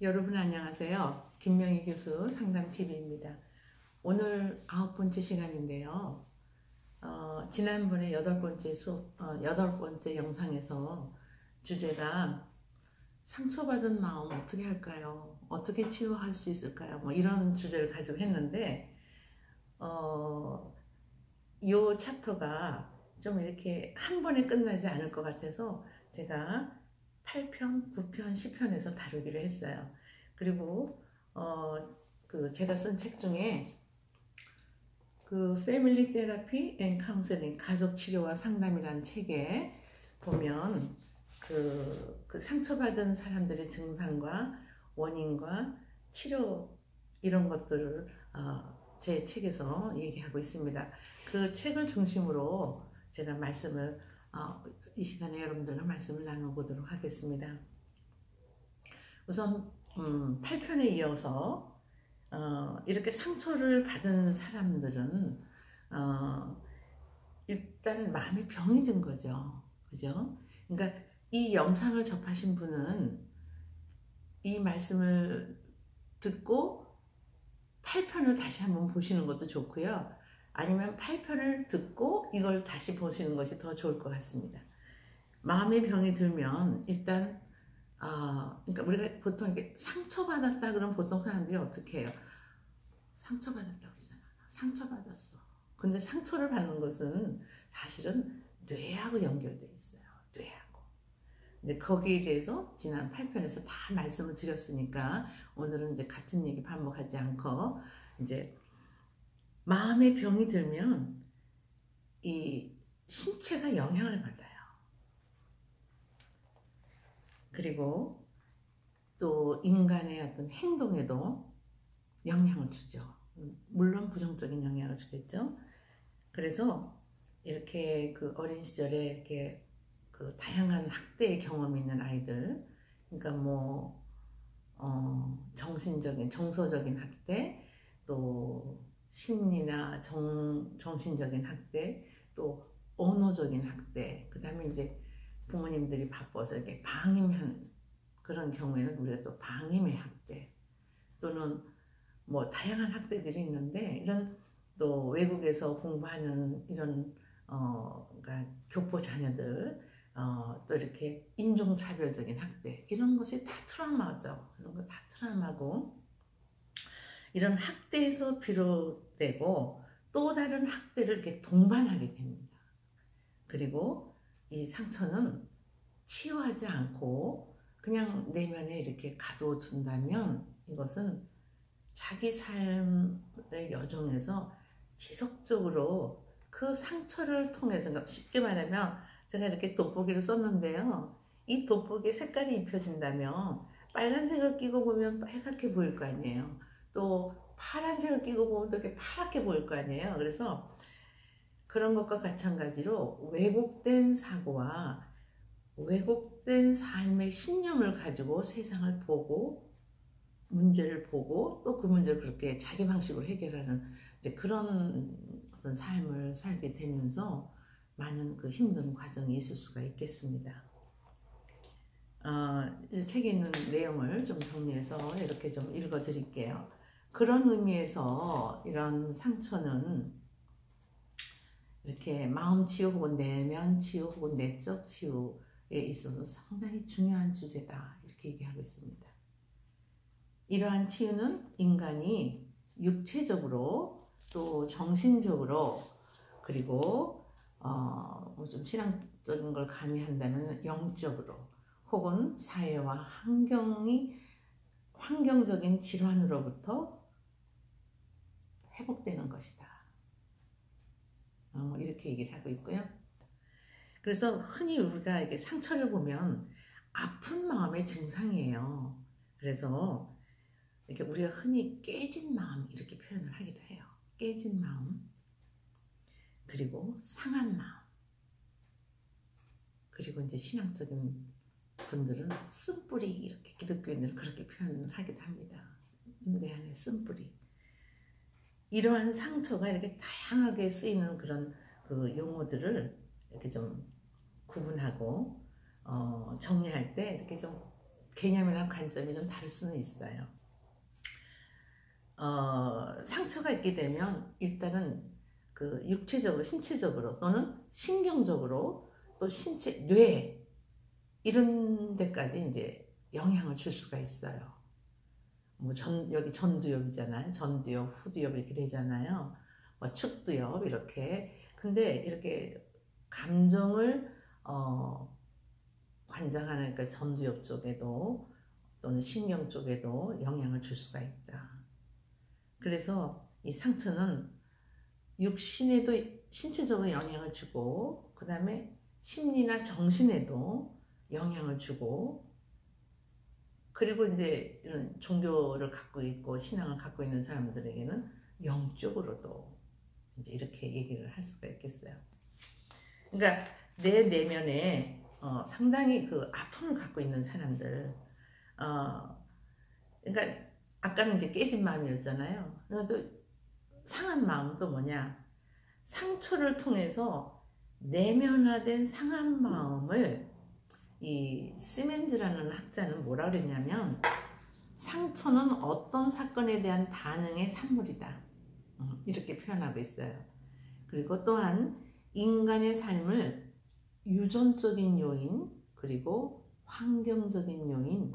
여러분 안녕하세요. 김명희 교수 상담TV입니다. 오늘 9번째 시간인데요. 지난번에 8번째 여덟 번째 영상에서 주제가 상처받은 마음 어떻게 할까요? 어떻게 치유할 수 있을까요? 뭐 이런 주제를 가지고 했는데, 이 챕터가 좀 이렇게 한 번에 끝나지 않을 것 같아서 제가 8편, 9편, 10편에서 다루기로 했어요. 그리고 제가 쓴 책 중에 그 패밀리 테라피 앤 카운셀링 가족 치료와 상담이라는 책에 보면 그 상처받은 사람들의 증상과 원인과 치료 이런 것들을 제 책에서 얘기하고 있습니다. 그 책을 중심으로 제가 말씀을 이 시간에 여러분들과 말씀을 나눠보도록 하겠습니다. 우선 8편에 이어서 이렇게 상처를 받은 사람들은 일단 마음에 병이 든 거죠. 그죠? 그러니까 이 영상을 접하신 분은 이 말씀을 듣고 8편을 다시 한번 보시는 것도 좋고요. 아니면 8편을 듣고 이걸 다시 보시는 것이 더 좋을 것 같습니다. 마음의 병이 들면 일단 그러니까 우리가 보통 이렇게 상처받았다 그러면 보통 사람들이 어떻게 해요? 상처받았다고 했잖아. 상처받았어. 근데 상처를 받는 것은 사실은 뇌하고 연결돼 있어요. 뇌하고. 이제 거기에 대해서 지난 8편에서 다 말씀을 드렸으니까 오늘은 이제 같은 얘기 반복하지 않고 이제 마음의 병이 들면 이 신체가 영향을 받아요. 그리고 또 인간의 어떤 행동에도 영향을 주죠. 물론 부정적인 영향을 주겠죠. 그래서 이렇게 그 어린 시절에 이렇게 그 다양한 학대의 경험이 있는 아이들, 그러니까 뭐 정신적인 정서적인 학대, 또 심리나 정신적인 학대, 또 언어적인 학대, 그 다음에 이제 부모님들이 바빠서 이렇게 방임한 그런 경우에는 우리가 또 방임의 학대 또는 뭐 다양한 학대들이 있는데 이런 또 외국에서 공부하는 이런 그러니까 교포 자녀들 또 이렇게 인종차별적인 학대 이런 것이 다 트라우마죠. 이런 거 다 트라우마고 이런 학대에서 비롯되고 또 다른 학대를 이렇게 동반하게 됩니다. 그리고 이 상처는 치유하지 않고 그냥 내면에 이렇게 가둬둔다면 이것은 자기 삶의 여정에서 지속적으로 그 상처를 통해서, 그러니까 쉽게 말하면 제가 이렇게 돋보기를 썼는데요. 이 돋보기에 색깔이 입혀진다면 빨간색을 끼고 보면 빨갛게 보일 거 아니에요. 또 파란색을 끼고 보면 또 이렇게 파랗게 보일 거 아니에요. 그래서 그런 것과 마찬가지로 왜곡된 사고와 왜곡된 삶의 신념을 가지고 세상을 보고 문제를 보고 또 그 문제를 그렇게 자기 방식으로 해결하는 이제 그런 어떤 삶을 살게 되면서 많은 그 힘든 과정이 있을 수가 있겠습니다. 이제 책에 있는 내용을 좀 정리해서 이렇게 좀 읽어 드릴게요. 그런 의미에서 이런 상처는 이렇게 마음 치유 혹은 내면 치유 혹은 내적 치유에 있어서 상당히 중요한 주제다 이렇게 얘기하고 있습니다. 이러한 치유는 인간이 육체적으로 또 정신적으로 그리고 좀 신앙적인 걸 가미한다면 영적으로 혹은 사회와 환경적인 질환으로부터 회복되는 것이다. 이렇게 얘기를 하고 있고요. 그래서 흔히 우리가 이렇게 상처를 보면 아픈 마음의 증상이에요. 그래서 이렇게 우리가 흔히 깨진 마음 이렇게 표현을 하기도 해요. 깨진 마음, 그리고 상한 마음, 그리고 이제 신앙적인 분들은 쓴뿌리 이렇게 기독교인들은 그렇게 표현을 하기도 합니다. 내 안에 쓴뿌리. 이러한 상처가 이렇게 다양하게 쓰이는 그런 그 용어들을 이렇게 좀 구분하고 정리할 때 이렇게 좀 개념이랑 관점이 좀 다를 수는 있어요. 상처가 있게 되면 일단은 그 육체적으로, 신체적으로 또는 신경적으로 또 신체, 뇌 이런 데까지 이제 영향을 줄 수가 있어요. 뭐 여기 전두엽이잖아요. 전두엽, 후두엽 이렇게 되잖아요. 뭐 측두엽 이렇게. 근데 이렇게 감정을 관장하는 그러니까 전두엽 쪽에도 또는 신경 쪽에도 영향을 줄 수가 있다. 그래서 이 상처는 육신에도 신체적으로 영향을 주고 그 다음에 심리나 정신에도 영향을 주고 그리고 이제 이런 종교를 갖고 있고 신앙을 갖고 있는 사람들에게는 영적으로도 이제 이렇게 얘기를 할 수가 있겠어요. 그러니까 내 내면에 상당히 그 아픔을 갖고 있는 사람들, 그러니까 아까는 이제 깨진 마음이었잖아요. 그래도 상한 마음도 뭐냐? 상처를 통해서 내면화된 상한 마음을 이 시멘즈라는 학자는 뭐라 그랬냐면 상처는 어떤 사건에 대한 반응의 산물이다. 이렇게 표현하고 있어요. 그리고 또한 인간의 삶을 유전적인 요인, 그리고 환경적인 요인,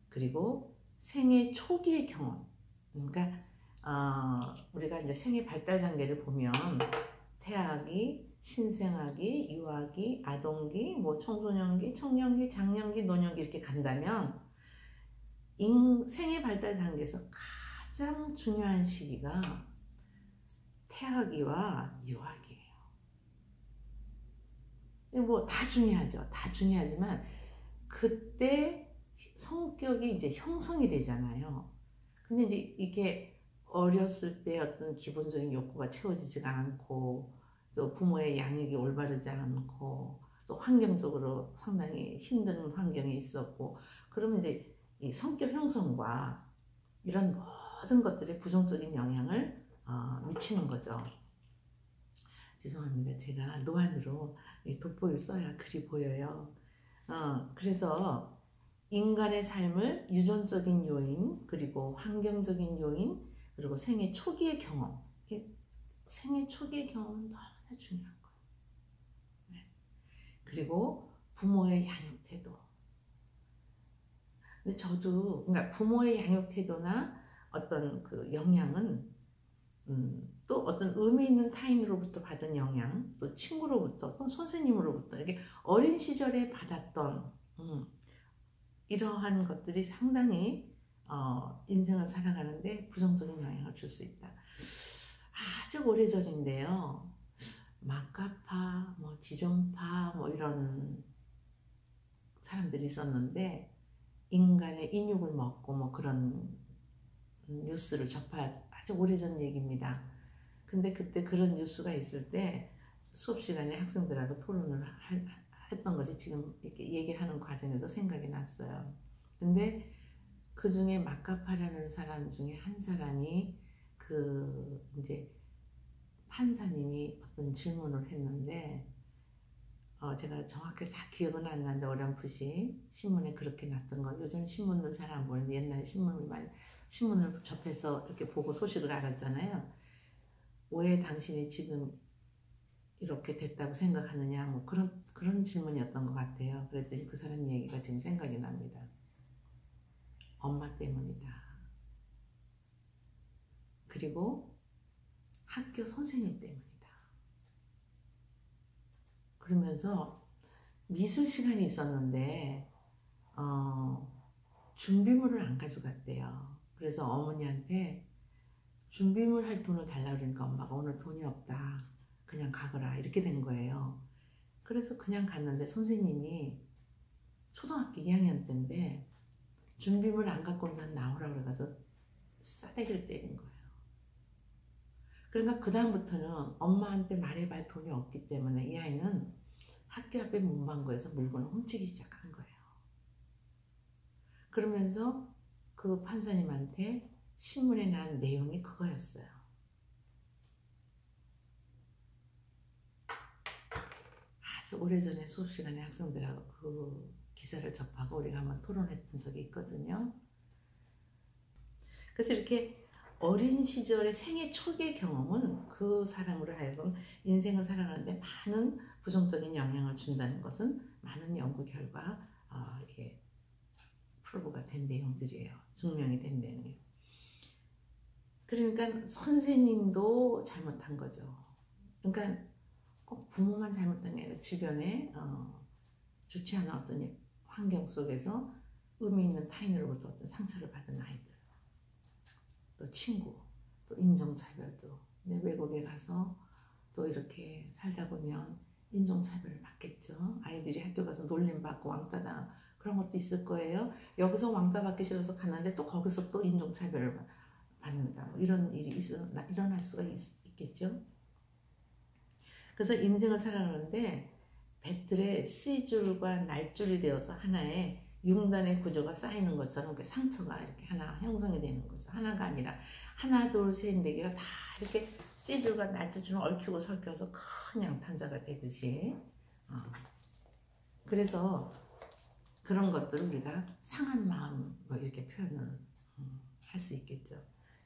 그리고 생애 초기의 경험. 그러니까 우리가 이제 생애 발달 단계를 보면 태아기, 신생아기, 유아기, 아동기, 뭐 청소년기, 청년기, 장년기, 노년기 이렇게 간다면 생애 발달 단계에서 가장 중요한 시기가 태아기와 유아기예요. 뭐 다 중요하죠. 다 중요하지만 그때 성격이 이제 형성이 되잖아요. 근데 이제 이게 어렸을 때 어떤 기본적인 욕구가 채워지지가 않고 또 부모의 양육이 올바르지 않고 또 환경적으로 상당히 힘든 환경이 있었고 그러면 이제 이 성격 형성과 이런 모든 것들이 부정적인 영향을 미치는 거죠. 죄송합니다. 제가 노안으로 돋보기를 써야 글이 보여요. 그래서 인간의 삶을 유전적인 요인, 그리고 환경적인 요인, 그리고 생애 초기의 경험. 생애 초기의 경험은 너무나 중요한 거예요. 네. 그리고 부모의 양육 태도. 근데 저도, 그러니까 부모의 양육 태도나 어떤 그 영향은 또 어떤 의미 있는 타인으로부터 받은 영향, 또 친구로부터, 또 선생님으로부터 이렇게 어린 시절에 받았던 이러한 것들이 상당히 인생을 살아가는데 부정적인 영향을 줄 수 있다. 아주 오래전인데요. 마카파, 뭐 지존파, 뭐 이런 사람들이 있었는데 인간의 인육을 먹고 뭐 그런 뉴스를 접할 아주 오래전 얘기입니다. 근데 그때 그런 뉴스가 있을 때 수업 시간에 학생들하고 토론을 했던 것이 지금 이렇게 얘기를 하는 과정에서 생각이 났어요. 근데 그 중에 마카파라는 사람 중에 한 사람이 그 이제 판사님이 어떤 질문을 했는데 제가 정확히 다 기억은 안 나는데 어렴풋이 신문에 그렇게 났던 거. 요즘 신문을 잘 안 보는데 옛날에 신문을 접해서 이렇게 보고 소식을 알았잖아요. 왜 당신이 지금 이렇게 됐다고 생각하느냐 뭐 그런 질문이었던 것 같아요. 그랬더니 그 사람 얘기가 지금 생각이 납니다. 엄마 때문이다. 그리고 학교 선생님 때문이다. 그러면서 미술 시간이 있었는데 준비물을 안 가져갔대요. 그래서 어머니한테 준비물 할 돈을 달라고 그러니까 엄마가 오늘 돈이 없다. 그냥 가거라. 이렇게 된 거예요. 그래서 그냥 갔는데 선생님이 초등학교 2학년 때인데 준비물 안 갖고 온 사람 나오라고 그래서 싸대기를 때린 거예요. 그러니까 그 다음부터는 엄마한테 말해봐야 돈이 없기 때문에 이 아이는 학교 앞에 문방구에서 물건을 훔치기 시작한 거예요. 그러면서 그 판사님한테 신문에 난 내용이 그거였어요. 아주 오래전에 수업 시간에 학생들하고 그 기사를 접하고 우리가 한번 토론했던 적이 있거든요. 그래서 이렇게 어린 시절의 생애 초기의 경험은 그 사람으로 하여금 인생을 살아가는데 많은 부정적인 영향을 준다는 것은 많은 연구 결과 이게 프로브가 된 내용들이에요. 증명이 된 내용이에요. 그러니까 선생님도 잘못한 거죠. 그러니까 꼭 부모만 잘못한 게 아니라 주변에 좋지 않은 어떤 환경 속에서 의미 있는 타인으로부터 어떤 상처를 받은 아이들, 또 친구, 또 인종차별도. 외국에 가서 또 이렇게 살다 보면 인종차별을 받겠죠. 아이들이 학교 가서 놀림받고 왕따다 그런 것도 있을 거예요. 여기서 왕따 받기 싫어서 가는데 또 거기서 또 인종차별을 받는다. 뭐 이런 일이 일어날 수가 있겠죠. 그래서 인생을 살아가는데 배틀에 C줄과 날줄이 되어서 하나의 융단의 구조가 쌓이는 것처럼 상처가 이렇게 하나 형성이 되는 거죠. 하나가 아니라 하나, 둘, 셋, 네 개가 다 이렇게 C줄과 날줄처럼 얽히고 설켜서 큰 양탄자가 되듯이 그래서 그런 것들을 우리가 상한 마음 뭐 이렇게 표현을 할 수 있겠죠.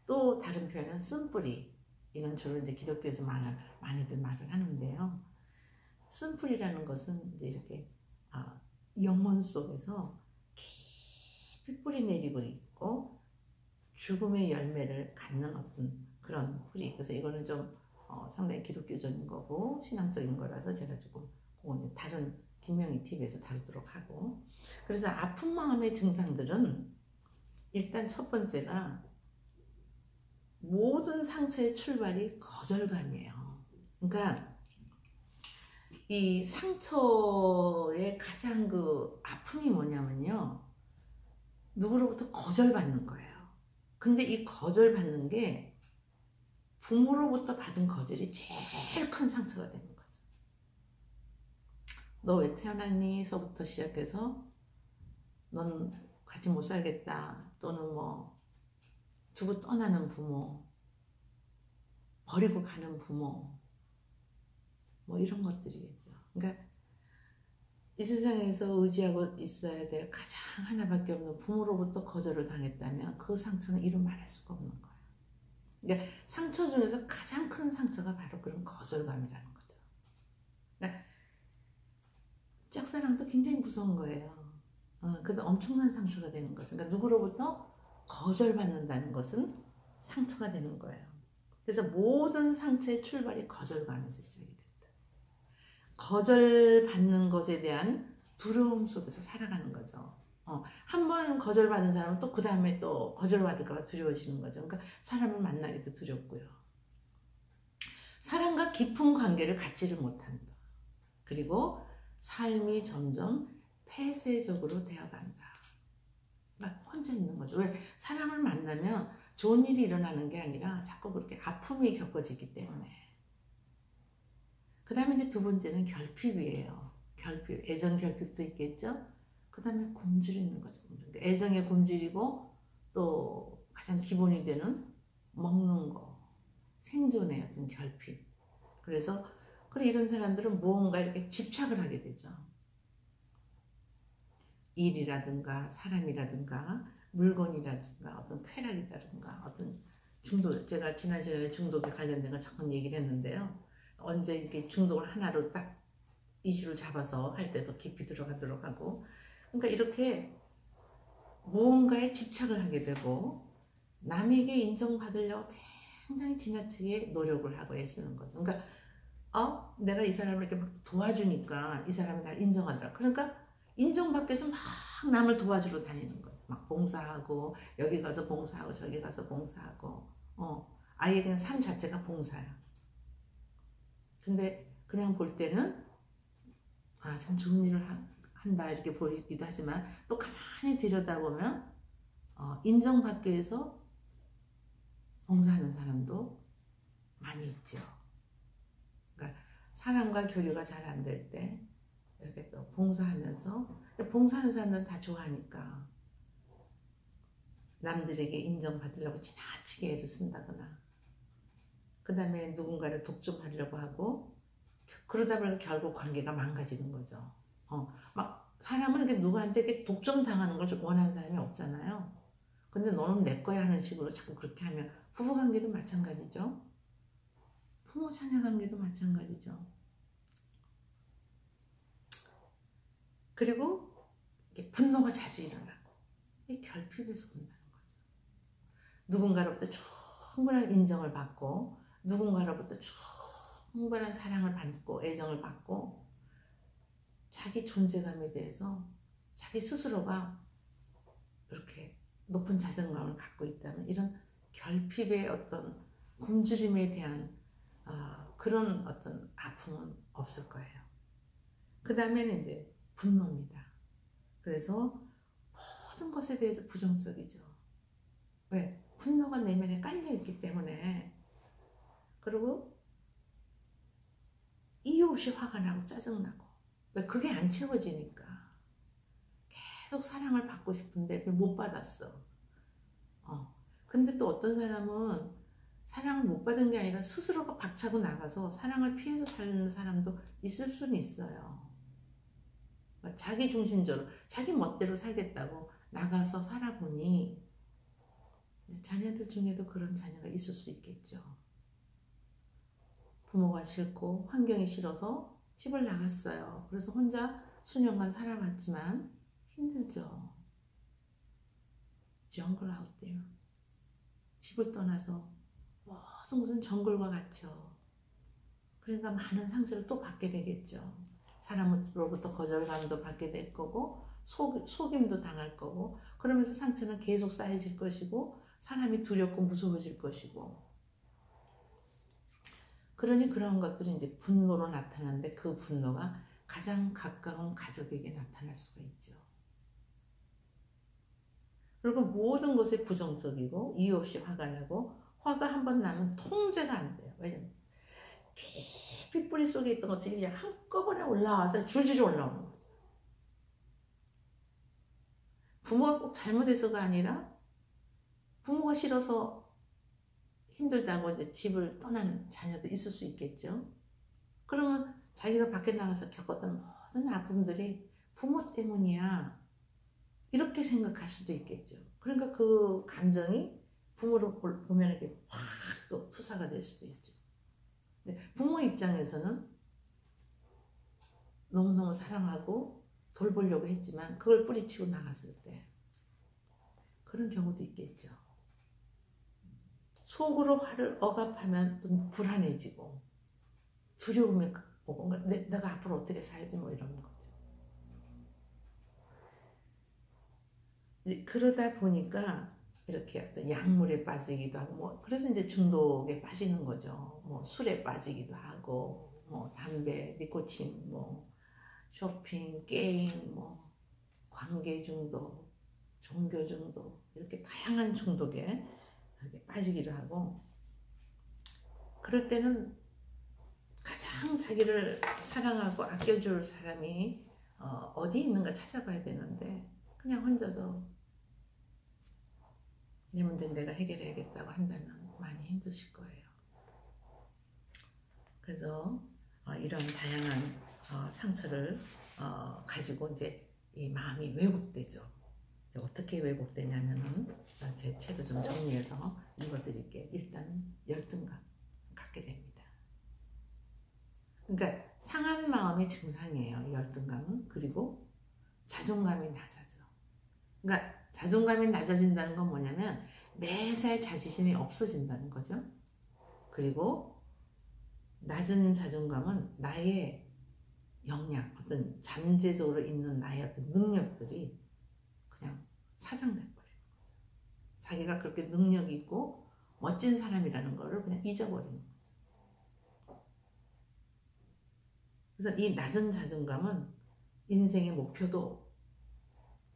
또 다른 표현은 쓴뿌리. 이건 주로 이제 기독교에서 많이들 말을 하는데요. 쓴뿌리라는 것은 이제 이렇게 영혼 속에서 깊이 뿌리 내리고 있고 죽음의 열매를 갖는 어떤 그런 뿌리. 그래서 이거는 좀 상당히 기독교적인 거고 신앙적인 거라서 제가 조금 그건 다른 김명희 TV에서 다루도록 하고. 그래서 아픈 마음의 증상들은 일단 첫 번째가 모든 상처의 출발이 거절감이에요. 그러니까 이 상처의 가장 그 아픔이 뭐냐면요, 누구로부터 거절받는 거예요. 근데 이 거절받는 게 부모로부터 받은 거절이 제일 큰 상처가 되는 거죠. 너 왜 태어났니? 서부터 시작해서 넌 같이 못 살겠다, 또는 뭐 두고 떠나는 부모, 버리고 가는 부모, 뭐 이런 것들이겠죠. 그러니까 이 세상에서 의지하고 있어야 될 가장 하나밖에 없는 부모로부터 거절을 당했다면 그 상처는 이루 말할 수가 없는 거예요. 그러니까 상처 중에서 가장 큰 상처가 바로 그런 거절감이라는 거죠. 그러니까 짝사랑도 굉장히 무서운 거예요. 그래도 엄청난 상처가 되는 거죠. 그러니까 누구로부터 거절받는다는 것은 상처가 되는 거예요. 그래서 모든 상처의 출발이 거절감에서 시작이 됩니다. 거절받는 것에 대한 두려움 속에서 살아가는 거죠. 한 번 거절받은 사람은 또 그 다음에 또 거절받을까 두려워지는 거죠. 그러니까 사람을 만나기도 두렵고요. 사람과 깊은 관계를 갖지를 못한다. 그리고 삶이 점점 폐쇄적으로 되어간다. 그러니까 혼자 있는 거죠. 왜? 사람을 만나면 좋은 일이 일어나는 게 아니라 자꾸 그렇게 아픔이 겪어지기 때문에. 그 다음에 이제 두 번째는 결핍이에요. 결핍, 애정 결핍도 있겠죠. 그 다음에 굶주리 있는 거죠. 그러니까 애정에 굶주리고 또 가장 기본이 되는 먹는 거, 생존의 어떤 결핍. 그래서 이런 사람들은 무언가 이렇게 집착을 하게 되죠. 일이라든가 사람이라든가 물건이라든가 어떤 쾌락이라든가 어떤 중독. 제가 지난 시간에 중독에 관련된 거 잠깐 얘기를 했는데요. 언제 이렇게 중독을 하나로 딱 이슈를 잡아서 할 때 더 깊이 들어가도록 하고. 그러니까 이렇게 무언가에 집착을 하게 되고 남에게 인정받으려고 굉장히 지나치게 노력을 하고 애쓰는 거죠. 그러니까 내가 이 사람을 이렇게 막 도와주니까 이 사람이 날 인정하더라. 그러니까 인정받기 위해서 막 남을 도와주러 다니는 거죠. 막 봉사하고 여기 가서 봉사하고 저기 가서 봉사하고 아예 그냥 삶 자체가 봉사야. 근데 그냥 볼 때는 참 좋은 일을 한다 이렇게 보이기도 하지만 또 가만히 들여다보면 인정받기 위해서 봉사하는 사람도 많이 있죠. 그러니까 사람과 교류가 잘 안 될 때 이렇게 또 봉사하면서, 봉사하는 사람들은 다 좋아하니까 남들에게 인정받으려고 지나치게 애를 쓴다거나 그 다음에 누군가를 독점하려고 하고 그러다 보니까 결국 관계가 망가지는 거죠. 막 사람은 이렇게 누구한테 이렇게 독점당하는 걸 원하는 사람이 없잖아요. 근데 너는 내 거야 하는 식으로 자꾸 그렇게 하면 부부관계도 마찬가지죠. 부모 자녀 관계도 마찬가지죠. 그리고 이렇게 분노가 자주 일어나고 이 결핍에서 온다는 거죠. 누군가로부터 충분한 인정을 받고 누군가로부터 충분한 사랑을 받고 애정을 받고 자기 존재감에 대해서 자기 스스로가 이렇게 높은 자존감을 갖고 있다면 이런 결핍의 어떤 굶주림에 대한 그런 어떤 아픔은 없을 거예요. 그 다음에는 이제 분노입니다. 그래서 모든 것에 대해서 부정적이죠. 왜? 분노가 내면에 깔려있기 때문에. 그리고 이유 없이 화가 나고 짜증나고. 왜? 그게 안 채워지니까. 계속 사랑을 받고 싶은데 그걸 못 받았어. 근데 또 어떤 사람은 사랑을 못 받은 게 아니라 스스로가 박차고 나가서 사랑을 피해서 사는 사람도 있을 수는 있어요. 자기 중심적으로 자기 멋대로 살겠다고 나가서 살아보니 자녀들 중에도 그런 자녀가 있을 수 있겠죠. 부모가 싫고 환경이 싫어서 집을 나갔어요. 그래서 혼자 수년간 살아갔지만 힘들죠. 정글 out there. 집을 떠나서 모든 것은 정글과 같죠. 그러니까 많은 상처를 또 받게 되겠죠. 사람으로부터 거절감도 받게 될 거고 속임도 당할 거고 그러면서 상처는 계속 쌓여질 것이고 사람이 두렵고 무서워질 것이고 그러니 그런 것들이 이제 분노로 나타나는데 그 분노가 가장 가까운 가족에게 나타날 수가 있죠. 그리고 모든 것에 부정적이고 이유 없이 화가 나고 화가 한번 나면 통제가 안 돼요. 왜냐면 깊이 뿌리 속에 있던 것들이 그냥 한꺼번에 올라와서 줄줄이 올라오는 거죠. 부모가 꼭 잘못해서가 아니라 부모가 싫어서 힘들다고 이제 집을 떠나는 자녀도 있을 수 있겠죠. 그러면 자기가 밖에 나가서 겪었던 모든 아픔들이 부모 때문이야. 이렇게 생각할 수도 있겠죠. 그러니까 그 감정이 부모를 보면 이렇게 확 또 투사가 될 수도 있죠. 부모 입장에서는 너무너무 사랑하고 돌보려고 했지만 그걸 뿌리치고 나갔을 때 그런 경우도 있겠죠. 속으로 화를 억압하면 좀 불안해지고 두려움이 오고 내가 앞으로 어떻게 살지 뭐 이런 거죠. 그러다 보니까 이렇게 어떤 약물에 빠지기도 하고 뭐 그래서 이제 중독에 빠지는 거죠. 뭐 술에 빠지기도 하고 뭐 담배, 니코틴, 뭐 쇼핑, 게임, 뭐 관계 중독, 종교 중독 이렇게 다양한 중독에 빠지기도 하고 그럴 때는 가장 자기를 사랑하고 아껴줄 사람이 어디 있는가 찾아봐야 되는데 그냥 혼자서 내 문제는 내가 해결해야겠다고 한다면 많이 힘드실 거예요. 그래서 이런 다양한 상처를 가지고 이제 이 마음이 왜곡되죠. 어떻게 왜곡되냐면은 제 책을 좀 정리해서 읽어드릴게요. 일단 열등감 갖게 됩니다. 그러니까 상한 마음의 증상이에요. 열등감은. 그리고 자존감이 낮아져. 그러니까 자존감이 낮아진다는 건 뭐냐면 매사에 자존심이 없어진다는 거죠. 그리고 낮은 자존감은 나의 역량, 어떤 잠재적으로 있는 나의 어떤 능력들이 그냥 사장돼 버리는 거죠. 자기가 그렇게 능력이 있고 멋진 사람이라는 거를 그냥 잊어버리는 거죠. 그래서 이 낮은 자존감은 인생의 목표도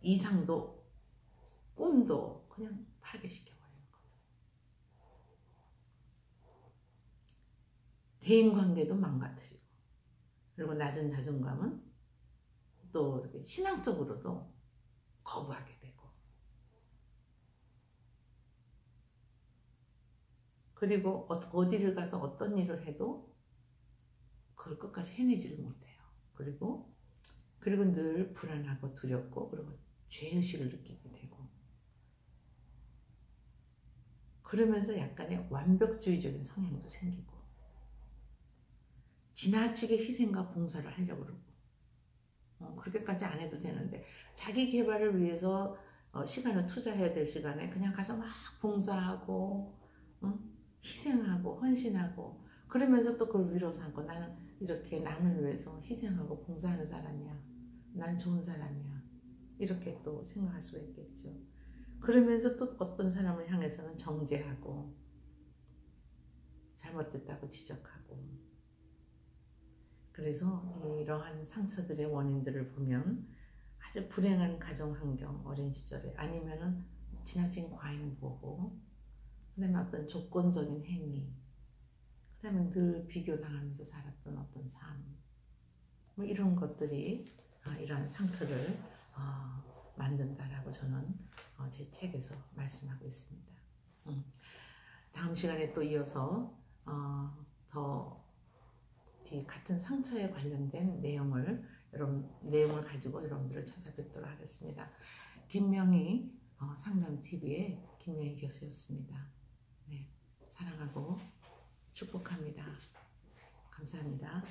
이상도 꿈도 그냥 파괴시켜버리는 거죠. 대인관계도 망가뜨리고 그리고 낮은 자존감은 또 이렇게 신앙적으로도 거부하게 되고 그리고 어디를 가서 어떤 일을 해도 그걸 끝까지 해내지를 못해요. 그리고 그리고 늘 불안하고 두렵고 그리고 죄의식을 느끼게 되고 그러면서 약간의 완벽주의적인 성향도 생기고 지나치게 희생과 봉사를 하려고 그러고 그렇게까지 안 해도 되는데 자기 개발을 위해서 시간을 투자해야 될 시간에 그냥 가서 막 봉사하고 희생하고 헌신하고 그러면서 또 그걸 위로 삼고 나는 이렇게 남을 위해서 희생하고 봉사하는 사람이야. 난 좋은 사람이야. 이렇게 또 생각할 수가 있겠죠. 그러면서 또 어떤 사람을 향해서는 정죄하고 잘못됐다고 지적하고 그래서 이러한 상처들의 원인들을 보면 아주 불행한 가정 환경 어린 시절에 아니면은 지나친 과잉보호 그다음에 어떤 조건적인 행위 그다음에 늘 비교당하면서 살았던 어떤 삶 뭐 이런 것들이 이러한 상처를 만든다라고 저는 제 책에서 말씀하고 있습니다. 다음 시간에 또 이어서 더 이 같은 상처에 관련된 내용을 가지고 여러분들을 찾아뵙도록 하겠습니다. 김명희 상담TV의 김명희 교수였습니다. 네, 사랑하고 축복합니다. 감사합니다.